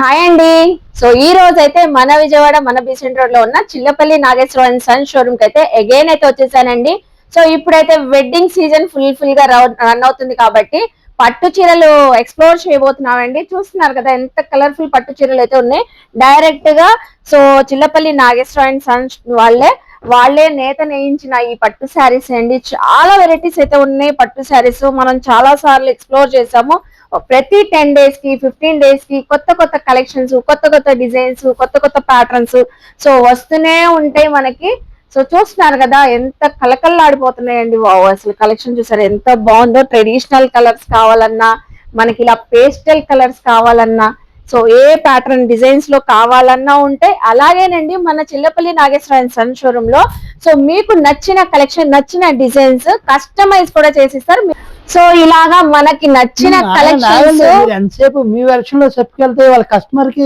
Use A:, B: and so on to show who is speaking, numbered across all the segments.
A: Hi అండి. So ఈ రోజు అయితే మన విజయవాడ మన బీసెంట్ రోడ్ లో ఉన్న Chillapalli Nageswara and son showroom కి అయితే అగైన్ అయితే వచ్చేసానండి. సో ఇప్పుడైతే వెడ్డింగ్ సీజన్ ఫుల్ గా రన్ అవుతుంది కాబట్టి పట్టు చీరలు ఎక్స్ప్లోర్ చేయబోతున్నామండి. చూస్తున్నారు కదా ఎంత కలర్ఫుల్ పట్టు చీరలు అయితే ఉన్నాయి. డైరెక్ట్ గా so Chillapalli Nageswara and son వాళ్ళే నేత నేయించిన ఈ పట్టు శారీస్ అండి. చాలా వెరైటీస్ అయితే ఉన్నాయి పట్టు శారీస్. మనం చాలా సార్లు ఎక్స్ప్లోర్ చేసాము. ప్రతి 10 days కి 15 days కి కొత్త కలెక్షన్స్, కొత్త డిజైన్స్, కొత్త ప్యాటర్న్స్ సో వస్తూనే ఉంటాయి మనకి. సో చూస్తున్నారు కదా ఎంత కలకల్లాడిపోతున్నాయండి. వావ్, అసలు కలెక్షన్ చూసారు ఎంత బాగుందో. ట్రెడిషనల్ కలర్స్ కావాలన్నా, మనకి ఇలా పేస్టల్ కలర్స్ కావాలన్నా, సో ఏ ప్యాటర్న్ డిజైన్స్ లో కావాలన్నా ఉంటాయి. అలాగేనండి మన చిల్లపల్లి నాగేశ్వర సన్ షోరూమ్ లో సో మీకు నచ్చిన కలెక్షన్, నచ్చిన డిజైన్స్ కస్టమైజ్ కూడా చేసిస్తారు. సో ఇలాగా మనకి నచ్చిన కలెక్షన్స్
B: ఎంతసేపు మీ వెర్షన్ లో చెప్పుకెళ్తే వాళ్ళ కస్టమర్ కి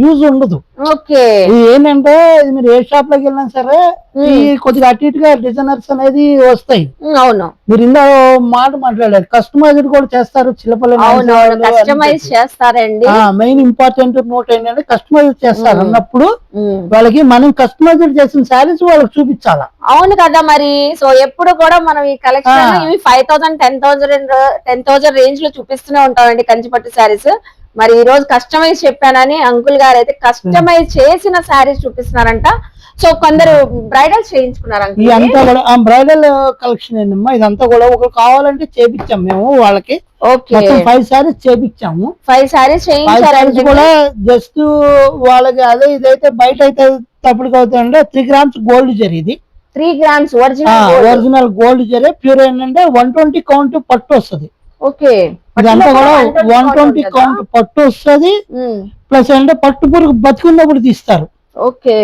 B: యూజ్ ఉండదు.
A: ఓకే,
B: ఏంటంటే మీరు ఏ షాప్ లోకి వెళ్ళినా సరే ఈ కొద్దిగా అటు ఇటుగా డిజైనర్స్ అనేది వస్తాయి.
A: అవును,
B: మీరు ఇందా మాట మాట్లాడారు, కస్టమైజ్డ్ కూడా చేస్తారు చిల్లపల్లి.
A: కస్టమైజ్ చేస్తారండి.
B: మెయిన్ ఇంపార్టెంట్ నోట్ ఏంటంటే కస్టమైజ్ చేస్తారు అన్నప్పుడు వాళ్ళకి మనం కస్టమైజ్డ్ చేసిన శారీస్ వాళ్ళకి చూపించాలా.
A: అవును కదా మరి. సో ఎప్పుడు కూడా మనం ఈ కలెక్షన్ ఇవి 5,000 10,000 రేంజ్ లో చూపిస్తూనే ఉంటామండి కంచిపట్టు శారీస్. మరి ఈ రోజు కస్టమైజ్ చెప్పానని అంకుల్ గారు అయితే కస్టమైజ్ చేసిన శారీస్ చూపిస్తున్నారంట. సో కొందరు బ్రైడల్ చేయించుకున్నారు.
B: ఇదంతా కూడా బ్రైడల్ కలెక్షన్ ఏంటమ్మా, ఇదంతా కూడా ఒకరు కావాలంటే చేపించాం మేము వాళ్ళకి. 5 శారీస్ చేపించాము.
A: 5 శారీస్ చేయించారు
B: కూడా. జస్ట్ వాళ్ళకి అదే ఇదైతే బయట అయితే తప్పటికి అవుతాయంటే 3 grams గోల్డ్ జరిగింది.
A: 3 grams
B: ఒరిజినల్ గోల్డ్ జరే ప్యూర్ ఏంటంటే 120 కౌంట్ పట్టు వస్తుంది.
A: ఓకే,
B: ఇదంతా కూడా 120 కౌంట్ పట్టు వస్తుంది. ప్లస్ అంటే పట్టు పురుగు బతుకున్నప్పుడు తీస్తారు.
A: ఓకే,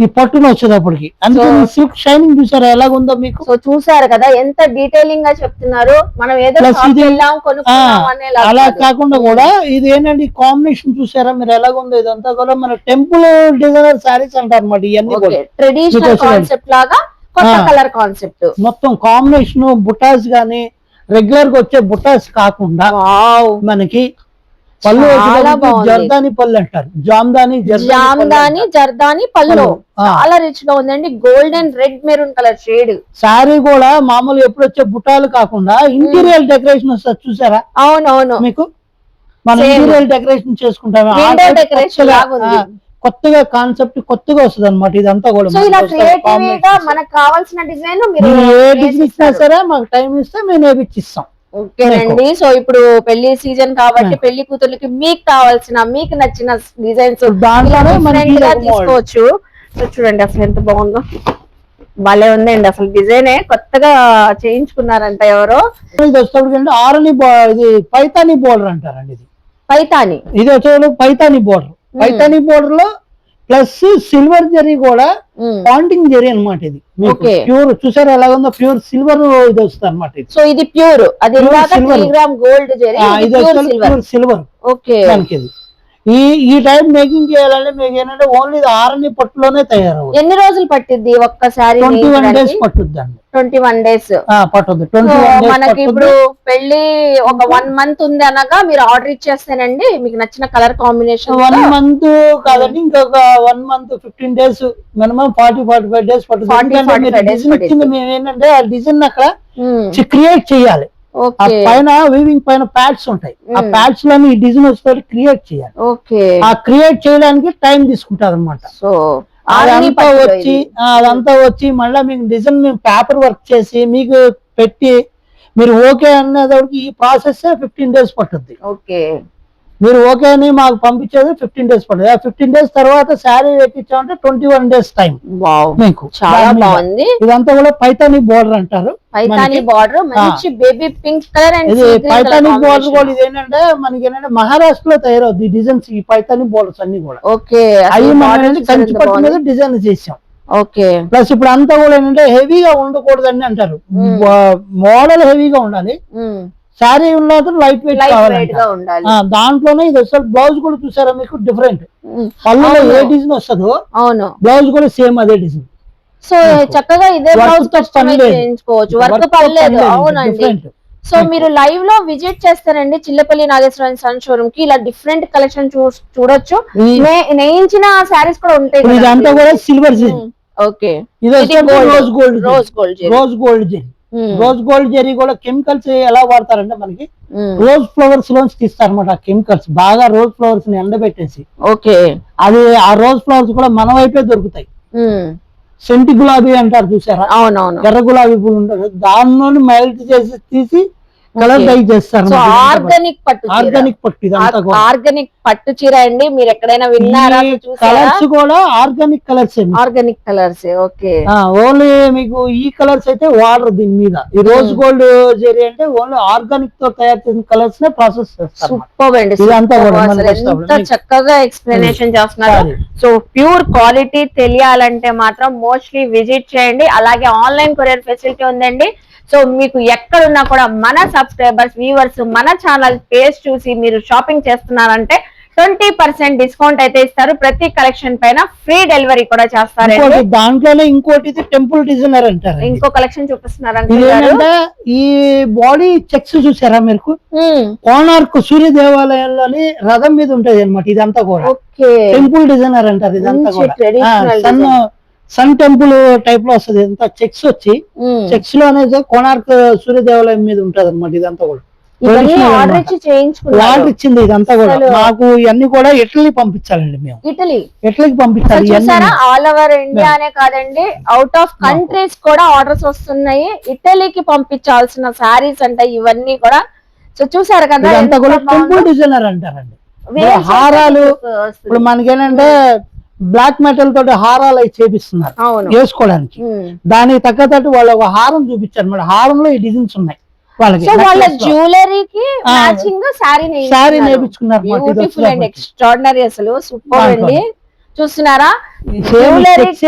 B: ఈ పట్టును వచ్చేటప్పటికి. అందుకని సిల్క్ షైనింగ్ చూసారా ఎలాగుందో మీకు.
A: సో చూసారు కదా ఎంత డీటెయిలింగ్ గా చెప్తున్నారు. మనం ఏదో
B: అలా కాకుండా కూడా ఇది ఏంటంటే కాంబినేషన్ చూసారా మీరు ఎలాగుందో. ఇదంతా కూడా మన టెంపుల్ డిజైనర్ శారీస్ అంటారు అన్నమాట. ఇవన్నీ
A: ట్రెడిషనల్ కాన్సెప్ట్ లాగా కొత్త కలర్ కాన్సెప్ట్.
B: మొత్తం కాంబినేషన్ బుటాస్ గానీ రెగ్యులర్ గా వచ్చే బుటాస్ కాకుండా మనకి పళ్ళు జర్దాని పళ్ళు అంటారు. జామ్దాని
A: జర్దాని పళ్ళు చాలా రిచ్ గా ఉందండి. Golden red maroon colour shade.
B: Sari కూడా మామూలు ఎప్పుడు వచ్చే బుట్టాలు కాకుండా ఇంటీరియర్ డెకరేషన్ వస్తుంది చూసారా.
A: అవునవును,
B: మీకు మనం ఇంటీరియర్ డెకరేషన్ చేసుకుంటాము. కొత్తగా కాన్సెప్ట్ కొత్తగా వస్తుంది అనమాట. ఇదంతా కూడా
A: మనకు కావాల్సిన డిజైన్
B: ఏ డిజైన్ ఇచ్చినా సరే మాకు టైం ఇస్తే మేము నేర్పించిస్తాం.
A: ఓకేనండి. సో ఇప్పుడు పెళ్లి సీజన్ కాబట్టి పెళ్లి కూతుర్లకి మీకు కావాల్సిన, మీకు నచ్చిన డిజైన్స్ తీసుకోవచ్చు. చూడండి అసలు ఎంత బాగుందో, భలే ఉందండి. అసలు డిజైనే కొత్తగా చేయించుకున్నారంట ఎవరో.
B: ఇది వచ్చేటప్పుడు ఆరని ఇది పైతాని బోర్డర్ అంటారండి. ఇది
A: పైతాని,
B: ఇది వచ్చే పైతాని బోర్డర్. పైతాని బోర్డర్ లో ప్లస్ సిల్వర్ జరీ కూడా పాయింటింగ్ జరీ అనమాట. ఇది ప్యూర్ చూసారా ఎలా ఉందో, ప్యూర్ సిల్వర్ ఇది వస్తుంది అనమాట.
A: సో ఇది ప్యూర్, అది గోల్డ్ జరీ,
B: ఇది సిల్వర్.
A: ఓకే,
B: దానికి ఈ టైం మేకింగ్ చేయాలంటే మీకు ఏంటంటే ఓన్లీ ఆరని పట్టులోనే తయారవుతుంది.
A: ఎన్ని రోజులు పట్టిద్ది ఒక్కసారి?
B: 21 days పట్టుద్దండి.
A: 21 days
B: పట్టుద్ది.
A: మనకి ఇప్పుడు పెళ్లి ఒక 1 month ఉంది అనగా మీరు ఆర్డర్ ఇచ్చేస్తేనండి మీకు నచ్చిన కలర్ కాంబినేషన్.
B: 1 month కాదండి, ఇంకొక 1 month 15 days మినిమం 40-45 days పట్టుతుంది. మేము ఏంటంటే ఆ డిజైన్ అక్కడ క్రియేట్ చేయాలి. పైన వీవింగ్ పైన ప్యాడ్స్ ఉంటాయి. ఆ ప్యాడ్స్ లోని ఈ డిజైన్ వచ్చి క్రియేట్ చేయాలి. ఆ క్రియేట్ చేయడానికి టైం తీసుకుంటారు అనమాట. అదంతా వచ్చి మళ్ళీ మీకు డిజైన్ మేము పేపర్ వర్క్ చేసి మీకు పెట్టి మీరు ఓకే అనేదానికి ఈ ప్రాసెస్ 15 days పట్టుద్ది.
A: ఓకే,
B: మీరు ఓకే అని మాకు పంపించేది 15 days పడుతుంది. ఆ 15 days తర్వాత శారీ ఎక్కించామంటే 21 days టైం మీకు.
A: చాలా బాగుంది.
B: ఇదంతా కూడా పైతాని బోర్డర్ అంటారు.
A: పైతాని బోర్డర్ మంచి బేబీ పింక్ కలర్.
B: ఇది పైతాని బోర్డర్ కూడా ఇది ఏంటంటే మనకి ఏంటంటే మహారాష్ట్రలో తయారవుతుంది ఈ డిజైన్స్. ఈ పైతాని బోర్డర్స్ అన్ని కూడా అవి మనం కంచిపట్టు మీద డిజైన్ చేసాం.
A: ఓకే,
B: ప్లస్ ఇప్పుడు అంతా కూడా ఏంటంటే హెవీగా ఉండకూడదని అంటారు. మోడల్ హెవీగా ఉండాలి. శారీ ఉన్నది లైట్ వెయిట్ కావాలి. దాంట్లోనే ఇది వస్తుంది. బ్లౌజ్ కూడా చూసారా మీకు డిఫరెంట్. పళ్ళులో ఏ డిజైన్ వస్తుందో బ్లౌజ్ కూడా సేమ్ అదే డిజైన్.
A: సో చక్కగా ఇదే బ్లౌజ్ కస్టమైజ్ చేయించుకోవచ్చు. వర్క్ పర్లేదు. అవునండి, సో మీరు లైవ్ లో విజిట్ చేస్తారండి చిల్లపల్లి నాగేశ్వరరావు సన్ షోరూమ్ కి, ఇలా డిఫరెంట్ కలెక్షన్ చూడొచ్చు. నేయించిన శారీస్ కూడా ఉంటాయి.
B: ఇదంతా కూడా సిల్వర్ జెరీ.
A: ఓకే,
B: ఇది rose gold zari. Rose gold zari కూడా కెమికల్స్ ఎలా వాడతారంటే మనకి రోజ్ ఫ్లవర్స్ లోంచి తీస్తారు అనమాట. కెమికల్స్ బాగా రోజ్ ఫ్లవర్స్ ని ఎండబెట్టేసి,
A: ఓకే,
B: అది ఆ రోజ్ ఫ్లవర్స్ కూడా మన వైపే దొరుకుతాయి. సెంటి గులాబీ అంటారు చూసారా,
A: అవునవును,
B: ఎర్ర గులాబీ పూలు ఉంటారు, దానిలోని మెల్ట్ చేసి తీసి కలర్ డై చేస్తారు.
A: ఆర్గానిక్ పట్టు, ఆర్గానిక్ పట్టు చీర అండి. మీరు ఎక్కడైనా విన్నారా?
B: కలర్స్ కూడా organic colours,
A: organic colours. Okay,
B: only మీకు ఈ కలర్స్ అయితే వాడరు దీని మీద. ఈ రోజ్ గోల్డ్ జెరీ అంటే ఓన్లీ ఆర్గానిక్ తో తయారు చేసిన కలర్స్ నే ప్రాసెస్ చేస్తారు.
A: సూపర్ అండి, ఎంత చక్కగా ఎక్స్ప్లెనేషన్ చేస్తున్నారు. సో ప్యూర్ క్వాలిటీ తెలియాలంటే మాత్రం మోస్ట్లీ విజిట్ చేయండి. అలాగే ఆన్లైన్ కొరియర్ ఫెసిలిటీ ఉందండి. సో మీకు ఎక్కడున్నా కూడా మన సబ్స్క్రైబర్స్, వ్యూవర్స్ మన ఛానల్ పేజ్ చూసి మీరు షాపింగ్ చేస్తున్నారంటే 20% డిస్కౌంట్ అయితే ఇస్తారు. ప్రతి కలెక్షన్ పైన ఫ్రీ డెలివరీ కూడా చేస్తారు.
B: దాంట్లోనే ఇంకోటి టెంపుల్ డిజైనర్ అంటారు.
A: ఇంకో కలెక్షన్ చూపిస్తున్నారు.
B: ఈ బాడీ చెక్స్ చూసారా మీరు? కోణార్క్ సూర్య దేవాలయంలోని రథం మీద ఉంటది అనమాట. ఇదంతా కూడా టెంపుల్ డిజైనర్ అంటారు. ఇదంతా కూడా సన్ టెంపుల్ టైప్ లో వస్తుంది. ఇదంతా చెక్స్ వచ్చి చెక్స్ లో అనేది కోణార్క్ సూర్య దేవాలయం మీద ఉంటది అనమాట. ఇదంతా కూడా ఆర్డర్ ఇచ్చింది. ఇదంతా కూడా మాకు ఇవన్నీ కూడా ఇటలీ పంపించాలండి. మేము ఇటలీకి పంపించాలి.
A: ఆల్ ఓవర్ ఇండియా అనే కాదండి, అవుట్ ఆఫ్ కంట్రీస్ కూడా ఆర్డర్స్ వస్తున్నాయి. ఇటలీకి పంపించాల్సిన శారీస్ అంటే ఇవన్నీ కూడా. సో చూసారు కదా,
B: ఇదంతా కూడా టెంపుల్ డిజైనర్ అంటారండి. హారాలు ఇప్పుడు మనకేంటంటే బ్లాక్ మెటల్ తోటి హారాలు అవి చేపిస్తున్నారు వేసుకోవడానికి. దానికి తగ్గట్టు వాళ్ళు ఒక హారం చూపించారు మేడం. హారంలో ఈ డిజైన్స్ ఉన్నాయి.
A: వాళ్ళ జ్యువెలరీకి మ్యాచింగ్ సారీ
B: నేర్పించుకున్నారు.
A: ఎక్స్ట్రాడినరీ, అసలు సూపర్ అండి. చూస్తున్నారా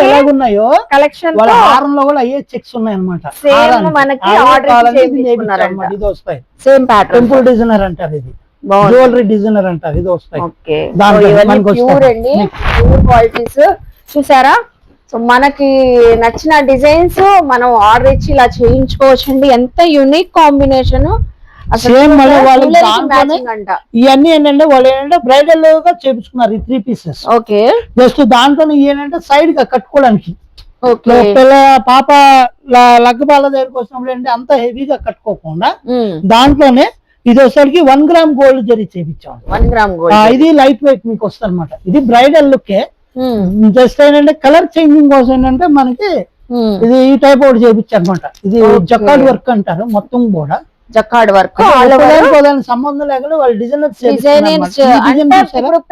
B: ఎలాగున్నాయో కలెక్షన్. వాళ్ళ హారంలో కూడా అయ్యే చెక్స్ ఉన్నాయి అనమాట. ఇది వస్తాయి. సేమ్ ప్యాటర్న్ టెంపుల్ డిజైనర్ అంటారు. ఇది జ్యువెలరీ డిజైనర్ అంటారు. ఇది వస్తాయి.
A: ప్యూర్ అండి, ప్యూర్ క్వాలిటీస్. చూసారా? సో మనకి నచ్చిన డిజైన్స్ మనం ఆర్డర్ ఇచ్చి ఇలా చేయించుకోవచ్చండి. ఎంత యూనిక్ కాంబినేషన్.
B: ఇవన్నీ ఏంటంటే వాళ్ళు ఏంటంటే బ్రైడల్ గా చేపించుకున్నారు. ఈ 3 పీసెస్.
A: ఓకే,
B: జస్ట్ దాంట్లో ఏంటంటే సైడ్ గా కట్టుకోవడానికి. పాప లగ్గపాల దగ్గరకు వచ్చినప్పుడు ఏంటంటే అంత హెవీగా కట్టుకోకుండా దాంట్లోనే ఇది వచ్చేసరికి 1 గ్రామ్ గోల్డ్ జరీ చేపించాం.
A: 1 గ్రామ్ గోల్డ్.
B: ఇది లైట్ వెయిట్ మీకు వస్తుంది అనమాట. ఇది బ్రైడల్ లుక్. జస్ట్ ఏంటంటే కలర్ చేంజింగ్ కోసం ఏంటంటే మనకి ఇది ఈ టైప్ ఒకటి చేపించారు అనమాట. ఇది జకార్డ్ వర్క్ అంటారు. మొత్తం కూడా
A: జకార్డ్ వర్క్.
B: సంబంధం లేకుండా వాళ్ళు డిజైనర్స్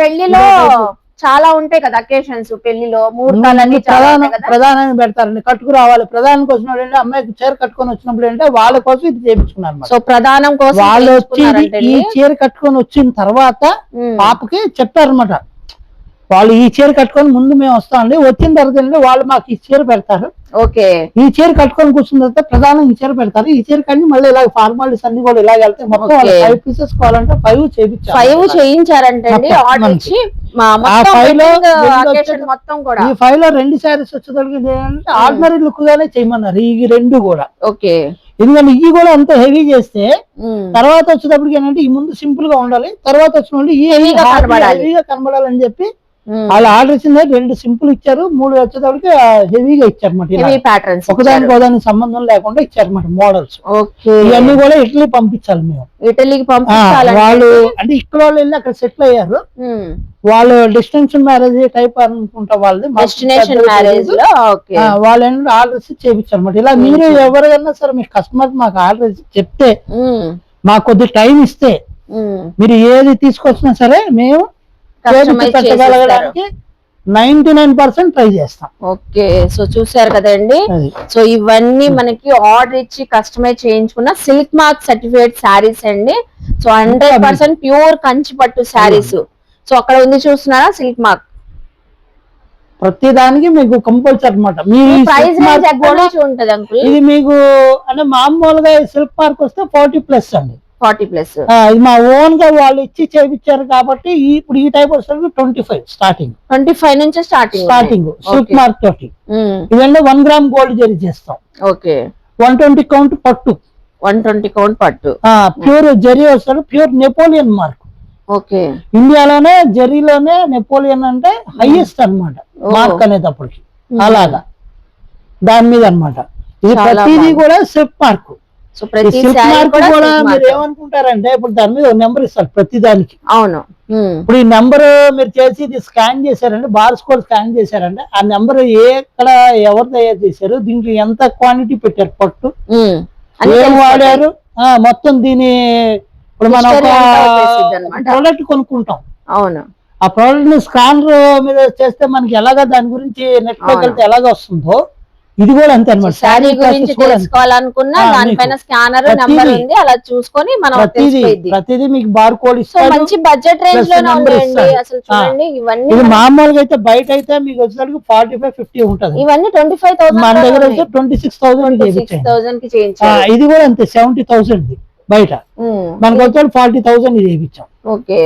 A: పెళ్లిలో చాలా ఉంటాయి కదా అకేషన్స్, పెళ్లిలో ముహూర్తాలన్నీ
B: ప్రధానాన్ని పెడతారండి. కట్టుకు రావాలి. ప్రధానానికి వచ్చినప్పుడు అంటే అమ్మాయికి చీర కట్టుకొని వచ్చినప్పుడు అంటే వాళ్ళ కోసం ఇది చేయించుకున్నారు.
A: సో ప్రధానం కోసం
B: వాళ్ళు వచ్చి ఈ చీర కట్టుకొని వచ్చిన తర్వాత పాపకి చెప్పారనమాట. వాళ్ళు ఈ చీర కట్టుకొని ముందు మేము వస్తామండి, వచ్చిన తర్వాత వాళ్ళు మాకు ఈ చీర పెడతారు.
A: ఓకే,
B: ఈ చీర కట్టుకొని కూర్చున్న తర్వాత ప్రధానం ఈ చీర పెడతారు. ఈ చీర కట్టి మళ్ళీ ఇలా ఫార్మాలిటీస్ అన్ని కూడా ఇలా వెళ్తాయి. మొత్తం 5 పీసెస్ కావాలంటే 5 చేయించారు.
A: 5 చేయించారంటే ఈ
B: 5 లో 2 శారీస్ వచ్చేసరికి ఆర్డినరీ లుక్ గానే చేయమన్నారు. ఈ 2 కూడా.
A: ఓకే,
B: ఎందుకంటే ఇవి కూడా అంత హెవీ చేస్తే తర్వాత వచ్చేటప్పటికి ఏంటంటే ఈ ముందు సింపుల్ గా ఉండాలి, తర్వాత వచ్చినప్పుడు ఈ హెవీగా కనబడాలని చెప్పి వాళ్ళు ఆర్డర్ ఇచ్చింది. 2 సింపుల్ ఇచ్చారు, 3 వచ్చేటప్పటికి హెవీగా ఇచ్చారన్నమాట. ఒకదానికి సంబంధం లేకుండా ఇచ్చారన్నమాట మోడల్స్. ఇవన్నీ కూడా ఇటలీ పంపించాలి మేము.
A: ఇటలీకి పంపించాలి.
B: వాళ్ళు అంటే ఇక్కడ వాళ్ళు వెళ్ళి అక్కడ సెటిల్ అయ్యారు. వాళ్ళు డెస్టినేషన్ మ్యారేజ్ టైప్ అనుకుంటా వాళ్ళది.
A: డెస్టినేషన్ మ్యారేజ్ లో
B: వాళ్ళు ఏంటంటే ఆర్డర్స్ చేయించారు అన్నమాట. ఇలా మీరు ఎవరికైనా సరే మీ కస్టమర్ మాకు ఆర్డర్ చెప్తే మాకు కొద్ది టైం ఇస్తే మీరు ఏది తీసుకొచ్చినా సరే మేము పెట్టగలగడానికి 99% ట్రై చేస్తాం.
A: ఓకే, సో చూసారు కదండి. సో ఇవన్నీ మనకి ఆర్డర్ ఇచ్చి కస్టమైజ్ చేయించుకున్న సిల్క్ మార్క్ సర్టిఫికేట్ శారీస్ అండి. సో 100% ప్యూర్ కంచి పట్టు శారీస్. సో అక్కడ ఉంది చూస్తున్నారా సిల్క్ మార్క్.
B: ప్రతి దానికి మీకు కంపల్సరీ అనమాట. ఇది మీకు అంటే మామూలుగా సిల్క్ మార్క్ వస్తే 40+ అండి.
A: 40+.
B: ఇది మా ఓన్ గా వాళ్ళు ఇచ్చి చేయించారు కాబట్టి ఇప్పుడు ఈ టైప్ వస్తుంది 25 స్టార్టింగ్.
A: 25 నుంచి స్టార్టింగ్
B: సిల్క్ మార్క్ తోటి. ఇవన్నీ 1 గ్రామ్ గోల్డ్ జరీ చేస్తాం.
A: ఓకే,
B: 120 కౌంట్ పట్టు.
A: 120 కౌంట్ పట్టు.
B: ప్యూర్ జరీ వస్తాడు, ప్యూర్ నెపోలియన్ మార్క్.
A: ఓకే,
B: ఇండియాలోనే జరీలోనే నెపోలియన్ అంటే హైయెస్ట్ అన్నమాట మార్క్ అనేటప్పటికి. అలాగా దాని మీద అన్నమాట. ఇది ప్రతిదీ కూడా సెఫ్ మార్క్.
A: సో ప్రతి
B: మార్క్ కూడా మీరు ఏమనుకుంటారంటే ఇప్పుడు దాని మీద నెంబర్ ఇస్తారు ప్రతి దానికి.
A: అవును,
B: ఇప్పుడు ఈ నెంబర్ మీరు చేసి ఇది స్కాన్ చేశారంటే, బార్ కోడ్ స్కాన్ చేశారంటే ఆ నెంబర్ ఎక్కడ ఎవరు తయారు చేశారు, దీంట్లో ఎంత క్వాంటిటీ పెట్టారు పట్టు, ఏం వాడారు, మొత్తం దీని ఇప్పుడు మనం ప్రోడక్ట్ కొనుక్కుంటాం.
A: అవును,
B: ఆ ప్రోడక్ట్ ని స్కానర్ మీద చేస్తే మనకి ఎలాగా దాని గురించి నెట్ లోకి వెళ్తే ఎలాగ వస్తుందో ఇది కూడా అంతే అన్నమాట.
A: శారీ గురించి తెలుసుకోవాలనుకున్నా దానిపైన స్కానర్ నెంబర్ ఉంది, అలా చూసుకొని మనం
B: ప్రతిదీ మీకు బార్ కోడ్ ఇస్తారు.
A: మంచి బడ్జెట్ రేంజ్ లోనే ఉన్నాయండి అసలు. చూడండి ఇవన్నీ
B: ఇది మామూలుగా అయితే బయట అయితే మీకు వచ్చేసరికి 45-50 ఉంటుంది.
A: ఇవన్నీ 25,000,
B: మన దగ్గర అయితే 26,000
A: కి చేయించాం.
B: ఇది కూడా అంతే 70,000 బయట, మనకు వచ్చే 40,000 ఇది చేయించాం.
A: ఓకే,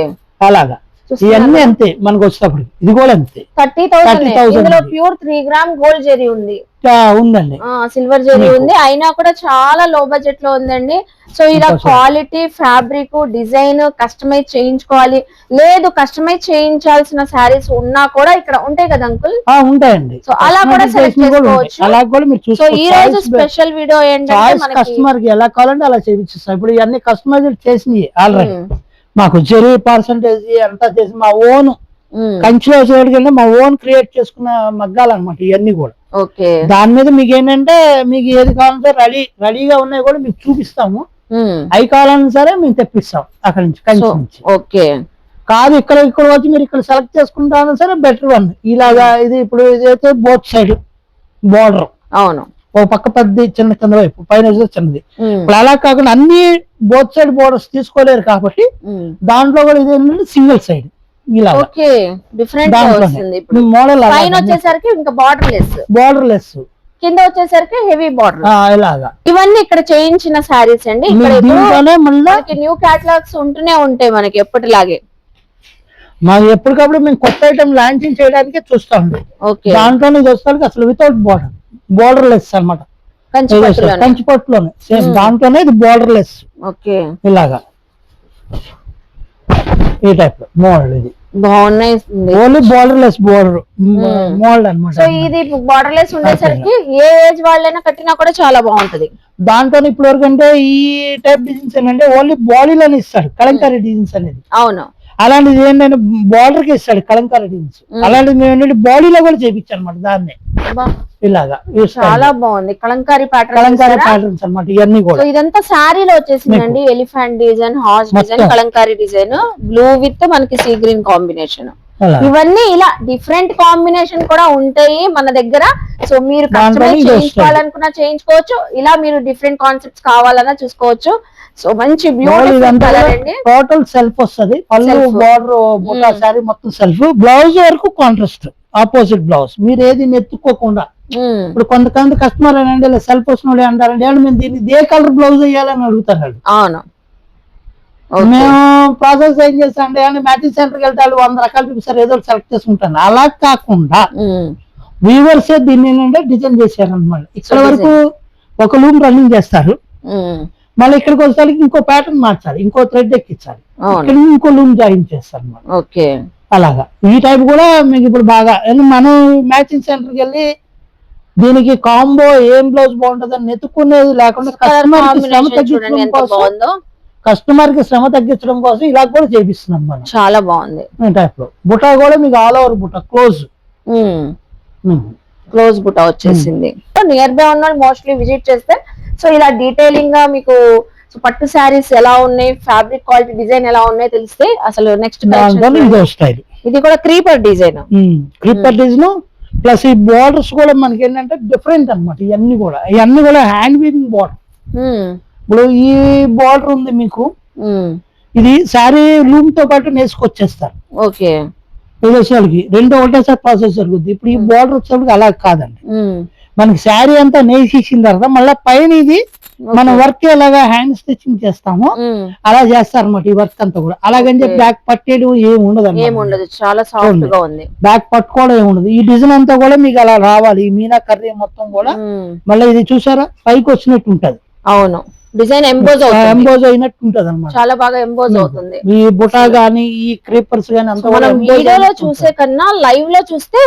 B: అలాగా ఇవన్నీ అంతే మనకు వచ్చేటప్పుడు. ఇది కూడా అంతే
A: 30,000. ప్యూర్ 3 గ్రామ్ గోల్డ్ జెరీ ఉంది,
B: ఉందండి,
A: సిల్వర్ జెరీ ఉంది, అయినా కూడా చాలా లో బడ్జెట్ లో ఉందండి. సో ఇలా క్వాలిటీ, ఫ్యాబ్రిక్, డిజైన్ కస్టమైజ్ చేయించుకోవాలి, లేదు కస్టమైజ్ చేయించాల్సిన శారీస్ ఉన్నా కూడా ఇక్కడ ఉంటాయి కదా అంకుల్?
B: ఉంటాయండి.
A: సో అలా కూడా సెలెక్ట్ చేసుకోవచ్చు.
B: అలా కూడా మీరు
A: సో ఈ రోజు స్పెషల్ వీడియో ఏంటంటే
B: కస్టమర్ కి ఎలా కావాలంటే అలా చేయించేస్తాం. ఇప్పుడు ఇవన్నీ కస్టమైజ్ చేసినవి ఆల్రెడీ మాకు జెరీ పర్సంటేజ్ అంతా చేసి మా ఓన్ కంచిలో చేయడానికి మా ఓన్ క్రియేట్ చేసుకున్న మగ్గాలన్నమాట ఇవన్నీ కూడా.
A: ఓకే,
B: దాని మీద మీకు ఏంటంటే మీకు ఏది కావాలంటే రెడీగా ఉన్నాయి కూడా మీకు చూపిస్తాము. అవి కావాలన్నా సరే మేము తెప్పిస్తాం అక్కడ నుంచి, కంచి నుంచి.
A: ఓకే,
B: కాదు ఇక్కడ వచ్చి మీరు ఇక్కడ సెలెక్ట్ చేసుకుంటాను సరే బెటర్ వన్. ఇలాగా ఇది ఇప్పుడు ఇదైతే బోత్ సైడ్ బోర్డర్.
A: అవును,
B: ఓ పక్క పెద్ద చిన్న కింద వైపు, పైన చిన్నది. ఇప్పుడు అలా కాకుండా అన్ని బోత్ సైడ్ బోర్డర్స్ తీసుకోలేరు కాబట్టి దాంట్లో కూడా ఇది ఏంటంటే సింగిల్ సైడ్ ఇలా
A: మోడల్. పైన వచ్చేసరికి ఇంకా
B: బార్డర్లెస్,
A: కింద వచ్చేసరికి హెవీ బార్డర్.
B: ఇలాగా
A: ఇవన్నీ ఇక్కడ చేయించిన శారీస్ అండి. మనకి న్యూ క్యాటలాగ్స్ ఉంటూనే ఉంటాయి మనకి ఎప్పటిలాగే.
B: మాకు ఎప్పటికప్పుడు మేము కొత్త ఐటమ్ లాంచింగ్ చేయడానికి చూస్తామండి. దాంట్లోనే చూస్తానికి అసలు వితౌట్ బార్డర్లెస్ అన్నమాట, కంచిపట్టులోనే సేమ్ దాంట్లోనే ఇది బార్డర్లెస్.
A: ఓకే,
B: ఇలాగా ఈ టైప్ మోడల్. ఇది
A: బాగున్నాయి,
B: ఓన్లీ బార్డర్లెస్ మోడల్ అన్నమాట.
A: సో ఇది బార్డర్లెస్ ఉండేసరికి ఏ ఏజ్ వాళ్ళైనా కట్టినా కూడా చాలా బాగుంటది.
B: దాంట్లో ఇప్పుడు వరకు అంటే ఈ టైప్ డిజైన్స్ ఏంటంటే ఓన్లీ బాడీలోనే ఇస్తాడు కలంకారీ డిజైన్స్ అనేది.
A: అవును,
B: అలాంటిది ఏంటంటే బార్డర్ కి ఇస్తాడు కలంకారీ డిజైన్స్. అలాంటిది మేము ఏంటంటే బాడీలో కూడా చేయించాం అనమాట. దాన్ని ఇలాగా
A: చాలా బాగుంది, కలంకారీ
B: ప్యాటర్న్స్ అన్నమాట ఇవన్నీ కూడా.
A: ఇదంతా శారీలో వచ్చేసిందండి. Elephant design, horse design, Kalamkari design, blue with మనకి సీ గ్రీన్ కాంబినేషన్. ఇవన్నీ ఇలా డిఫరెంట్ కాంబినేషన్ కూడా ఉంటాయి మన దగ్గర. సో మీరు కస్టమైజ్ చేయించుకోవాలనుకున్నా చేయించుకోవచ్చు, ఇలా మీరు డిఫరెంట్ కాన్సెప్ట్స్ కావాలన్నా చూసుకోవచ్చు. సో మంచి బ్యూటిఫుల్ కలర్ అండి.
B: టోటల్ సెల్ఫ్ వస్తుంది, పళ్ళు బార్డర్ బుట్టా శారీ మొత్తం సెల్ఫ్. బ్లౌజ్ వరకు కాంట్రాస్ట్ ఆపోజిట్ బ్లౌజ్, మీరు ఏది నెత్తుకోకుండా. ఇప్పుడు కొంతమంది కస్టమర్ అనండి సెల్ఫ్ వచ్చిన అంటారండి మేము దీన్ని ఏ కలర్ బ్లౌజ్ వేయాలని అడుగుతారు.
A: అవును,
B: మేము ప్రాసెస్ ఏం చేస్తామంటే మ్యాచింగ్ సెంటర్కి వెళ్తారు 100 రకాలు చూపిస్తారు, ఏదో సెలెక్ట్ చేసుకుంటాను. అలా కాకుండా వీవర్సే దీన్ని ఏంటంటే డిజైన్ చేశారు అనమాట. ఇక్కడ వరకు ఒక లూమ్ రన్నింగ్ చేస్తారు, మళ్ళీ ఇక్కడికి వచ్చేసరికి ఇంకో ప్యాటర్న్ మార్చాలి, ఇంకో థ్రెడ్ ఎక్కించాలి, ఇక్కడ ఇంకో లూమ్ జాయిన్ చేస్తారు అనమాట.
A: ఓకే,
B: అలాగా ఈ టైప్ కూడా మీకు ఇప్పుడు బాగా. మనం మ్యాచింగ్ సెంటర్కి వెళ్ళి దీనికి కాంబో ఏం బ్లౌజ్ బాగుంటుంది అని నెత్తుకునేది లేకుండా కస్టమర్ కి శ్రమ తగ్గించడం కోసం ఇలా కూడా చేపిస్తున్నాం మనం.
A: చాలా బాగుంది.
B: ఈ టైప్ లో బుటా కూడా మీకు ఆల్ ఓవర్ బుటా
A: క్లోజ్ బుటా వచ్చేసింది. నియర్ బై ఉన్న మోస్ట్లీ విజిట్ చేస్తే సో ఇలా డీటెయిలింగ్ గా మీకు పట్టు శారీస్ ఎలా ఉన్నాయి, ఫ్యాబ్రిక్ క్వాలిటీ, డిజైన్ ఎలా ఉన్నాయి తెలిస్తే అసలు నెక్స్ట్
B: స్టైల్.
A: ఇది కూడా క్రీపర్ డిజైన్,
B: ప్లస్ ఈ బోర్డర్స్ కూడా మనకి ఏంటంటే డిఫరెంట్ అనమాట. ఇవన్నీ కూడా హ్యాండ్ వీవింగ్ బోర్డర్. ఇప్పుడు ఈ బోర్డర్ ఉంది మీకు, ఇది శారీ లూమ్ తో పాటు నేసుకొచ్చేస్తారు.
A: ఓకే,
B: విదేశాలకి రెండు ఒకటేసారి ప్రాసెస్ జరుగుతుంది. ఇప్పుడు ఈ బోర్డర్ వచ్చేసరికి అలా కాదండి, మనకి శారీ అంతా నేసేసిన తర్వాత మళ్ళీ పైన ఇది మనం వర్క్ ఎలాగా హ్యాండ్ స్టిచ్చింగ్ చేస్తామో అలా చేస్తారు అనమాట. ఈ వర్క్ అంతా కూడా అలాగని చెప్పి బ్యాక్ పట్టేయడం ఏమి ఉండదు,
A: చాలా సాఫ్ట్ గా ఉంది.
B: బ్యాక్ పట్టుకోవడం ఏమి ఉండదు. ఈ డిజైన్ అంతా కూడా మీకు అలా రావాలి. ఈ మీనా కర్రీ మొత్తం కూడా మళ్ళీ ఇది చూసారా పైకి వచ్చినట్టు ఉంటది.
A: అవును, డిజైన్ ఎంబోజ్ అవుతుంది,
B: ఎంబోజ్ అయినట్టు ఉంటది అనమాట.
A: చాలా బాగా ఎంబోజ్ అవుతుంది.
B: ఈ బుటా గానీ ఈ క్రీపర్స్ గానీ అంతా
A: మనం వీడియోలో చూసే కన్నా లైవ్ లో చూస్తే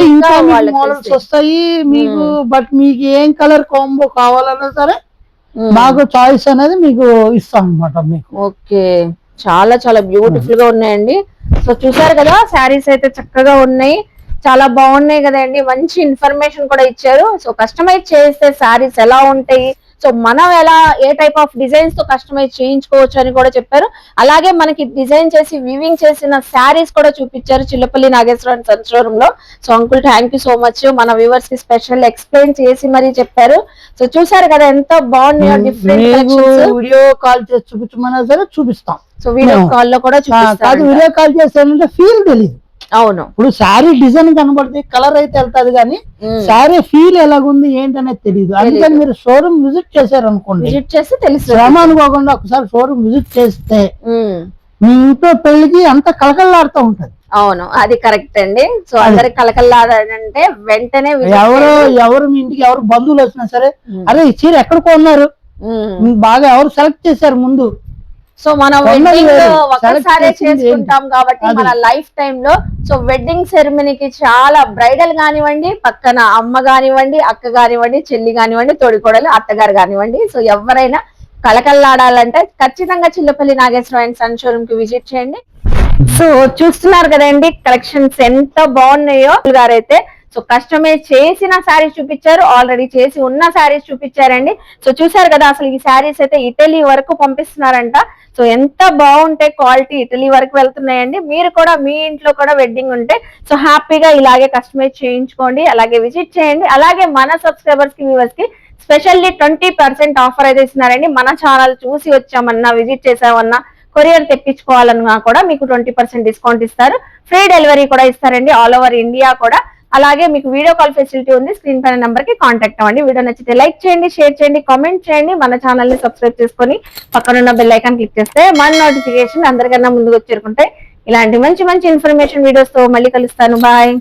B: ఇంకా మోడల్స్ వస్తాయి మీకు. బట్ మీకు ఏం కలర్ కాంబో కావాలన్నా సరే మాకు చాయిస్ అనేది మీకు ఇస్తాం అనమాట మీకు.
A: ఓకే, చాలా చాలా బ్యూటిఫుల్ గా ఉన్నాయండి. సో చూసారు కదా, శారీస్ అయితే చక్కగా ఉన్నాయి, చాలా బాగున్నాయి కదండి. మంచి ఇన్ఫర్మేషన్ కూడా ఇచ్చారు. సో కస్టమైజ్ చేస్తే శారీస్ ఎలా ఉంటాయి, సో మనం ఎలా ఏ టైప్ ఆఫ్ డిజైన్స్ తో కస్టమైజ్ చేయించుకోవచ్చు అని కూడా చెప్పారు. అలాగే మనకి డిజైన్ చేసి వీవింగ్ చేసిన శారీస్ కూడా చూపించారు చిల్లపల్లి నాగేశ్వర సన్ షోరూమ్ లో. So uncle thank you so much, మన వ్యూవర్స్ కి స్పెషల్ ఎక్స్ప్లెయిన్ చేసి మరీ చెప్పారు. సో చూసారు కదా ఎంత బాగున్నాయో డిఫరెంట్.
B: వీడియో కాల్ చేసి చూపించమన్నా సరే చూపిస్తాం.
A: సో వీడియో కాల్ లో కూడా చూపిస్తాం.
B: వీడియో కాల్ చేస్తే ఫీల్ తెలియదు.
A: అవును,
B: ఇప్పుడు శారీ డిజైన్ కనబడుతుంది, కలర్ అయితే వెళ్తాది కానీ శారీ ఫీల్ ఎలాగుంది ఏంటనేది తెలియదు. అందుకని మీరు షోరూమ్ విజిట్ చేశారు అనుకోండి,
A: విజిట్ చేస్తే తెలుసు.
B: శ్రమ అనుకోకుండా ఒకసారి షోరూమ్ విజిట్ చేస్తే మీ ఇంట్లో పెళ్లికి అంత కలకల్లాడుతూ ఉంటది.
A: అవును, అది కరెక్ట్ అండి. సో అందరికి కలకల్లాడంటే వెంటనే
B: ఎవరు మీ ఇంటికి ఎవరు బంధువులు వచ్చినా సరే, అరే ఈ చీర ఎక్కడ కొన్నారు, బాగా ఎవరు సెలెక్ట్ చేశారు ముందు.
A: సో మనం ఒకసారి చేసుకుంటాం కాబట్టి మన లైఫ్ టైమ్ లో, సో వెడ్డింగ్ సెరమనీకి చాలా బ్రైడల్ కానివ్వండి, పక్కన అమ్మ కానివ్వండి, అక్క కానివ్వండి, చెల్లి కానివ్వండి, తోడికోడలు, అత్తగారు కానివ్వండి, సో ఎవరైనా కలకల్లాడాలంటే ఖచ్చితంగా Chillapalli Nageswara and son showroom కి విజిట్ చేయండి. సో చూస్తున్నారు కదండి కలెక్షన్స్ ఎంత బాగున్నాయో. గారైతే సో కస్టమైజ్ చేసిన శారీస్ చూపించారు, ఆల్రెడీ చేసి ఉన్న శారీస్ చూపించారండి. సో చూసారు కదా, అసలు ఈ శారీస్ అయితే ఇటలీ వరకు పంపిస్తున్నారంట. సో ఎంత బాగుంటాయి, క్వాలిటీ ఇటలీ వరకు వెళ్తున్నాయండి. మీరు కూడా మీ ఇంట్లో కూడా వెడ్డింగ్ ఉంటే సో హ్యాపీగా ఇలాగే కస్టమైజ్ చేయించుకోండి, అలాగే విజిట్ చేయండి. అలాగే మన సబ్స్క్రైబర్స్ కి వ్యూవర్స్ కి స్పెషల్లీ 20% ఆఫర్ అయితే ఇస్తున్నారండి. మన ఛానల్ చూసి వచ్చామన్నా, విజిట్ చేసామన్నా, కొరియర్ తెప్పించుకోవాలన్నా కూడా మీకు 20% డిస్కౌంట్ ఇస్తారు. ఫ్రీ డెలివరీ కూడా ఇస్తారండి ఆల్ ఓవర్ ఇండియా కూడా. అలాగే మీకు వీడియో కాల్ ఫెసిలిటీ ఉంది, స్క్రీన్ పైన నెంబర్ కి కాంటాక్ట్ అవ్వండి. వీడియో నచ్చితే లైక్ చేయండి, షేర్ చేయండి, కామెంట్ చేయండి. మన ఛానల్ ని సబ్స్క్రైబ్ చేసుకొని పక్కనున్న బెల్ ఐకాన్ క్లిక్ చేస్తే మన నోటిఫికేషన్ అందరికన్నా ముందుకు చేరుకుంటాయి. ఇలాంటి మంచి మంచి ఇన్ఫర్మేషన్ వీడియోస్ తో మళ్ళీ కలుస్తాను. బాయ్.